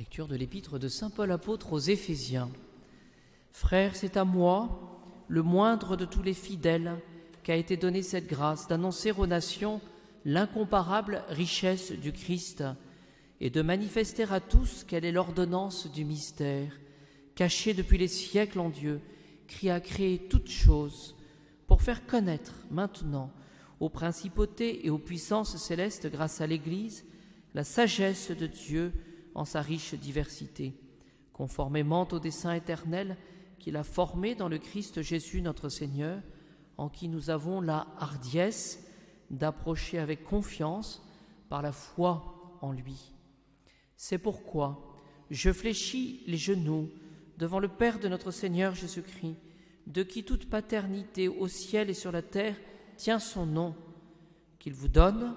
Lecture de l'épître de saint Paul apôtre aux Éphésiens. Frères, c'est à moi, le moindre de tous les fidèles, qu'a été donnée cette grâce d'annoncer aux nations l'incomparable richesse du Christ et de manifester à tous quelle est l'ordonnance du mystère, cachée depuis les siècles en Dieu, qui a créé toutes choses, pour faire connaître maintenant aux principautés et aux puissances célestes grâce à l'Église la sagesse de Dieu en sa riche diversité, conformément au dessein éternel qu'il a formé dans le Christ Jésus notre Seigneur, en qui nous avons la hardiesse d'approcher avec confiance par la foi en lui. C'est pourquoi je fléchis les genoux devant le Père de notre Seigneur Jésus-Christ, de qui toute paternité au ciel et sur la terre tient son nom, qu'il vous donne,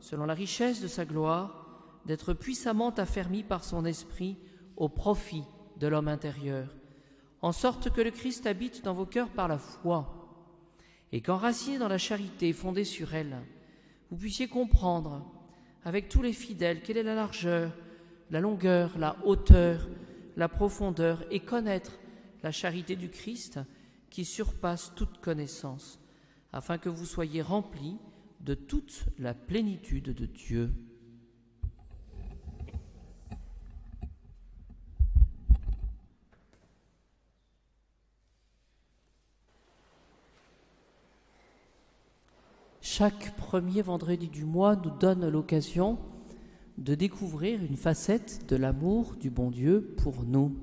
selon la richesse de sa gloire, d'être puissamment affermis par son esprit au profit de l'homme intérieur, en sorte que le Christ habite dans vos cœurs par la foi, et qu'enracinés dans la charité fondée sur elle, vous puissiez comprendre avec tous les fidèles quelle est la largeur, la longueur, la hauteur, la profondeur, et connaître la charité du Christ qui surpasse toute connaissance, afin que vous soyez remplis de toute la plénitude de Dieu. Chaque premier vendredi du mois nous donne l'occasion de découvrir une facette de l'amour du bon Dieu pour nous.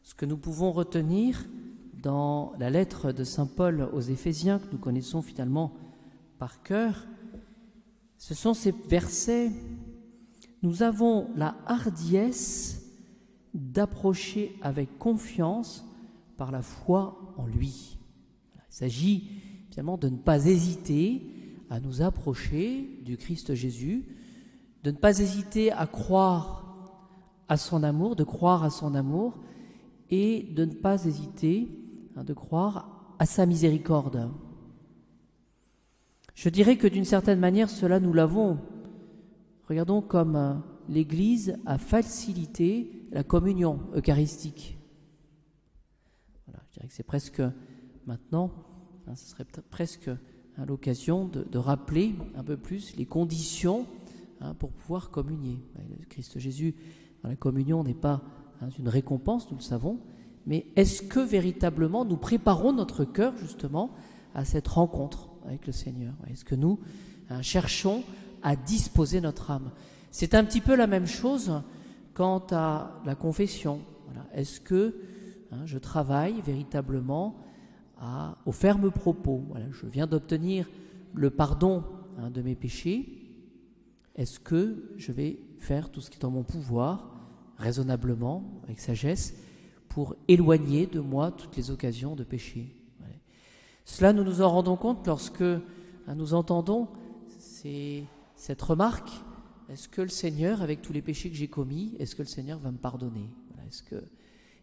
Ce que nous pouvons retenir dans la lettre de saint Paul aux Éphésiens, que nous connaissons finalement par cœur, ce sont ces versets. Nous avons la hardiesse d'approcher avec confiance par la foi en lui. Il s'agit finalement de ne pas hésiter à nous approcher du Christ Jésus, de ne pas hésiter à croire à son amour, de croire à son amour, et de ne pas hésiter de croire à sa miséricorde. Je dirais que d'une certaine manière, cela nous l'avons. Regardons comme l'Église a facilité la communion eucharistique. Voilà, je dirais que c'est presque maintenant, ce serait presque l'occasion de rappeler un peu plus les conditions pour pouvoir communier. Le Christ Jésus, dans la communion, n'est pas une récompense, nous le savons, mais est-ce que véritablement nous préparons notre cœur justement à cette rencontre avec le Seigneur? Est-ce que nous cherchons à disposer notre âme? C'est un petit peu la même chose quant à la confession. Voilà. Est-ce que je travaille véritablement au ferme propos? Voilà, je viens d'obtenir le pardon de mes péchés. Est-ce que je vais faire tout ce qui est en mon pouvoir, raisonnablement, avec sagesse, pour éloigner de moi toutes les occasions de péché? Ouais. Cela, nous nous en rendons compte lorsque nous entendons cette remarque: est-ce que le Seigneur, avec tous les péchés que j'ai commis, est-ce que le Seigneur va me pardonner? Voilà,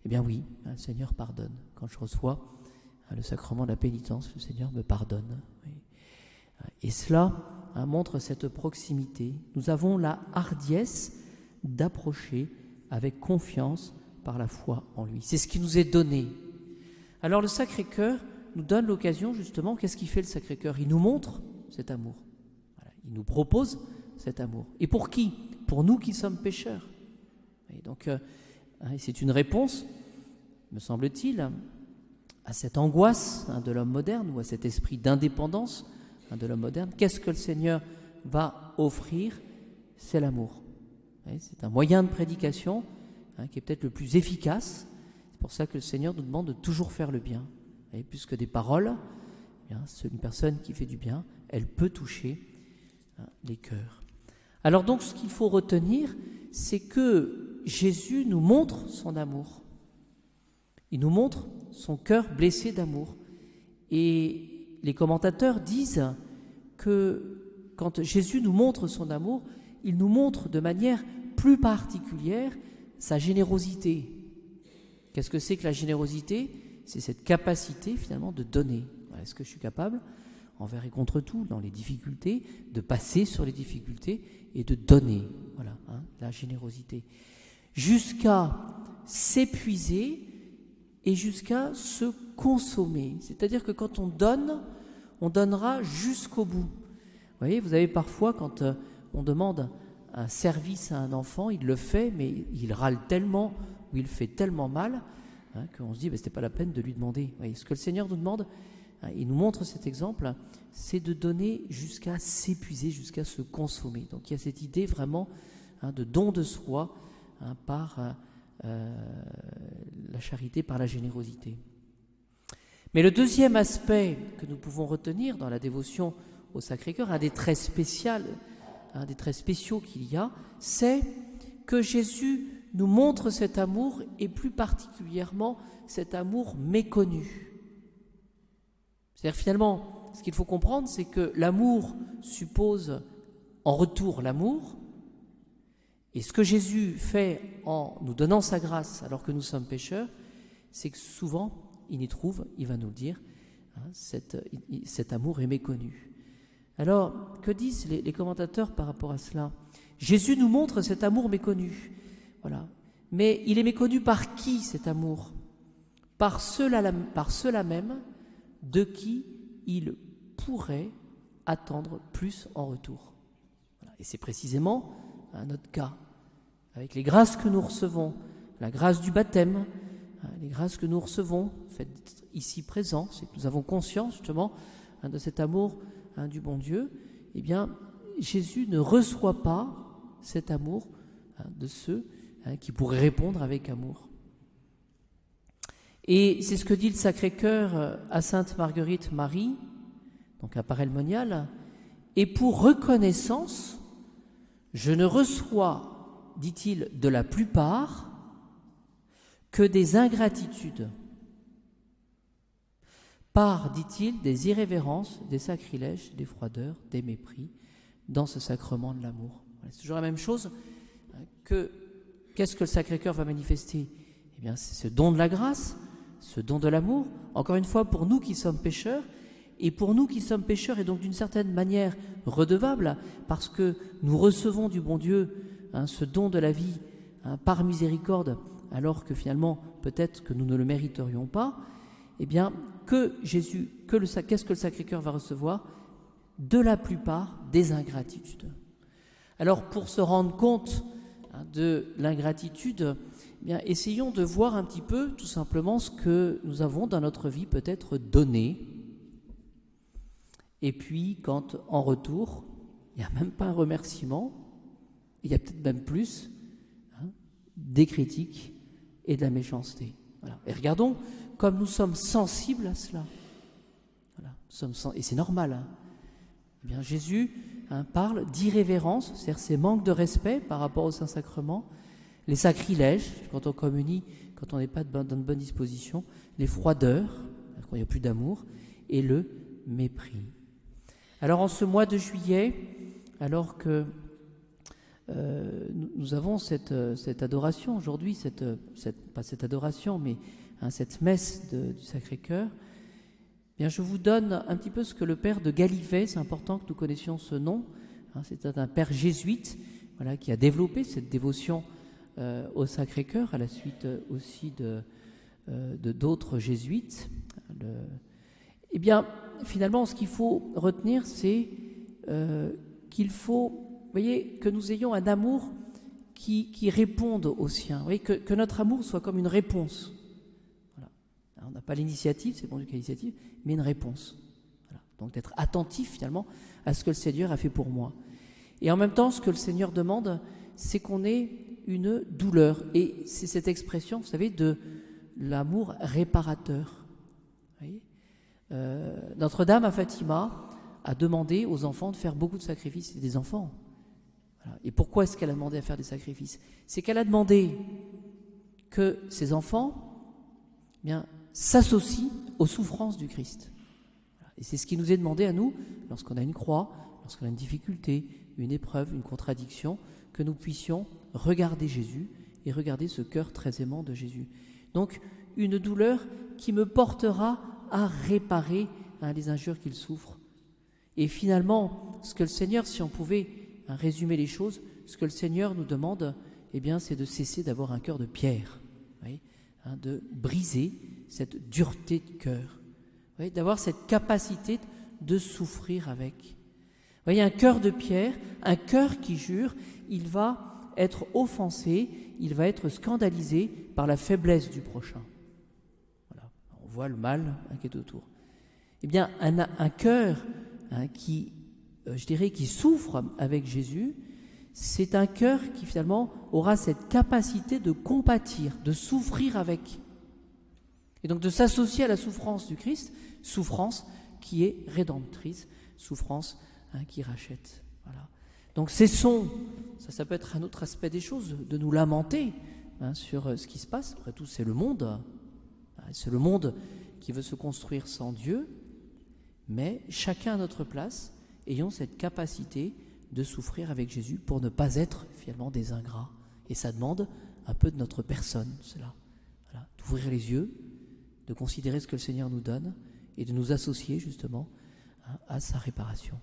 eh bien oui, le Seigneur pardonne. Quand je reçois le sacrement de la pénitence, le Seigneur me pardonne. Oui. Et cela montre cette proximité. Nous avons la hardiesse d'approcher avec confiance par la foi en lui. C'est ce qui nous est donné. Alors le Sacré-Cœur nous donne l'occasion justement, qu'est-ce qu'il fait le Sacré-Cœur? Il nous montre cet amour. Voilà, il nous propose cet amour. Et pour qui? Pour nous qui sommes pécheurs. Et donc, c'est une réponse, me semble-t-il, à cette angoisse de l'homme moderne, ou à cet esprit d'indépendance de l'homme moderne. Qu'est-ce que le Seigneur va offrir? C'est l'amour. C'est un moyen de prédication qui est peut-être le plus efficace. C'est pour ça que le Seigneur nous demande de toujours faire le bien. Et plus que des paroles, une personne qui fait du bien, elle peut toucher les cœurs. Alors donc, ce qu'il faut retenir, c'est que Jésus nous montre son amour. Il nous montre son cœur blessé d'amour. Et les commentateurs disent que quand Jésus nous montre son amour, il nous montre de manière plus particulière sa générosité. Qu'est-ce que c'est que la générosité? C'est cette capacité finalement de donner. Est-ce que je suis capable, envers et contre tout, dans les difficultés, de passer sur les difficultés et de donner? Voilà, la générosité. jusqu'à s'épuiser et jusqu'à se consommer. C'est-à-dire que quand on donne, on donnera jusqu'au bout. Vous voyez, vous avez parfois, quand on demande un service à un enfant, il le fait, mais il râle tellement, ou il fait tellement mal, qu'on se dit, c'était pas la peine de lui demander. Vous voyez, ce que le Seigneur nous demande, il nous montre cet exemple, c'est de donner jusqu'à s'épuiser, jusqu'à se consommer. Donc il y a cette idée vraiment de don de soi par la charité, par la générosité. Mais le deuxième aspect que nous pouvons retenir dans la dévotion au Sacré-Cœur, un des traits spéciaux qu'il y a, c'est que Jésus nous montre cet amour, et plus particulièrement cet amour méconnu. C'est-à-dire finalement, ce qu'il faut comprendre, c'est que l'amour suppose en retour l'amour, et ce que Jésus fait en nous donnant sa grâce alors que nous sommes pécheurs, c'est que souvent, il y trouve, il va nous le dire, cet amour est méconnu. Alors, que disent les commentateurs par rapport à cela? Jésus nous montre cet amour méconnu. Voilà. Mais il est méconnu par qui, cet amour? Par ceux-là même de qui il pourrait attendre plus en retour. Voilà. Et c'est précisément notre cas. Avec les grâces que nous recevons, la grâce du baptême, les grâces que nous recevons, faites ici présents, c'est que nous avons conscience justement de cet amour du bon Dieu, eh bien, Jésus ne reçoit pas cet amour de ceux qui pourraient répondre avec amour. Et c'est ce que dit le Sacré-Cœur à Sainte Marguerite Marie, donc à Parelmonial, et pour reconnaissance, je ne reçois, dit-il, de la plupart, que des ingratitudes, par, dit-il, des irrévérences, des sacrilèges, des froideurs, des mépris, dans ce sacrement de l'amour. Voilà, c'est toujours la même chose. Qu'est-ce que le Sacré-Cœur va manifester? Eh bien, c'est ce don de la grâce, ce don de l'amour, encore une fois, pour nous qui sommes pécheurs, et pour nous qui sommes pécheurs, et donc d'une certaine manière redevables, parce que nous recevons du bon Dieu ce don de la vie par miséricorde, alors que finalement, peut-être que nous ne le mériterions pas, eh bien, qu'est-ce que le Sacré-Cœur va recevoir? De la plupart, des ingratitudes. Alors, pour se rendre compte de l'ingratitude, eh bien, essayons de voir un petit peu, tout simplement, ce que nous avons dans notre vie peut-être donné. Et puis, quand, en retour, il n'y a même pas un remerciement, il y a peut-être même plus des critiques et de la méchanceté. Voilà. Et regardons comme nous sommes sensibles à cela. Voilà. Et c'est normal. Eh bien, Jésus parle d'irrévérence, c'est-à-dire ces manques de respect par rapport au Saint-Sacrement, les sacrilèges, quand on communie, quand on n'est pas dans de bonnes dispositions, les froideurs, quand il n'y a plus d'amour, et le mépris. Alors, en ce mois de juillet, alors que nous avons cette adoration aujourd'hui, pas cette adoration, mais cette messe du Sacré-Cœur, bien, je vous donne un petit peu ce que le père de Galivet, c'est important que nous connaissions ce nom, c'est un père jésuite qui a développé cette dévotion au Sacré-Cœur, à la suite aussi de d'autres jésuites. Eh bien, finalement, ce qu'il faut retenir, c'est qu'il faut, vous voyez, que nous ayons un amour qui réponde au sien. Vous voyez, que notre amour soit comme une réponse. Voilà. Alors, on n'a pas l'initiative, c'est bon du cas l'initiative, mais une réponse. Voilà. Donc d'être attentif finalement à ce que le Seigneur a fait pour moi. Et en même temps, ce que le Seigneur demande, c'est qu'on ait une douleur. Et c'est cette expression, vous savez, de l'amour réparateur. Vous voyez, Notre-Dame à Fatima a demandé aux enfants de faire beaucoup de sacrifices. C'est des enfants. Voilà. Et pourquoi est-ce qu'elle a demandé à faire des sacrifices? C'est qu'elle a demandé que ces enfants s'associent aux souffrances du Christ. Voilà. Et c'est ce qui nous est demandé à nous, lorsqu'on a une croix, lorsqu'on a une difficulté, une épreuve, une contradiction, que nous puissions regarder Jésus et regarder ce cœur très aimant de Jésus. Donc, une douleur qui me portera à réparer les injures qu'il souffre. Et finalement, ce que le Seigneur, si on pouvait résumer les choses, ce que le Seigneur nous demande, eh bien, c'est de cesser d'avoir un cœur de pierre, vous voyez, de briser cette dureté de cœur, vous voyez, d'avoir cette capacité de souffrir avec. Vous voyez, un cœur de pierre, un cœur qui jure, il va être offensé, il va être scandalisé par la faiblesse du prochain. Voilà, on voit le mal qui est autour. Eh bien, un cœur qui, je dirais, qui souffre avec Jésus, c'est un cœur qui finalement aura cette capacité de compatir, de souffrir avec. Et donc de s'associer à la souffrance du Christ, souffrance qui est rédemptrice, souffrance qui rachète. Voilà. Donc cessons, ça peut être un autre aspect des choses, de nous lamenter sur ce qui se passe. Après tout, c'est le monde qui veut se construire sans Dieu, mais chacun à notre place, ayons cette capacité de souffrir avec Jésus pour ne pas être finalement des ingrats. Et ça demande un peu de notre personne, cela. Voilà, d'ouvrir les yeux, de considérer ce que le Seigneur nous donne et de nous associer justement à sa réparation.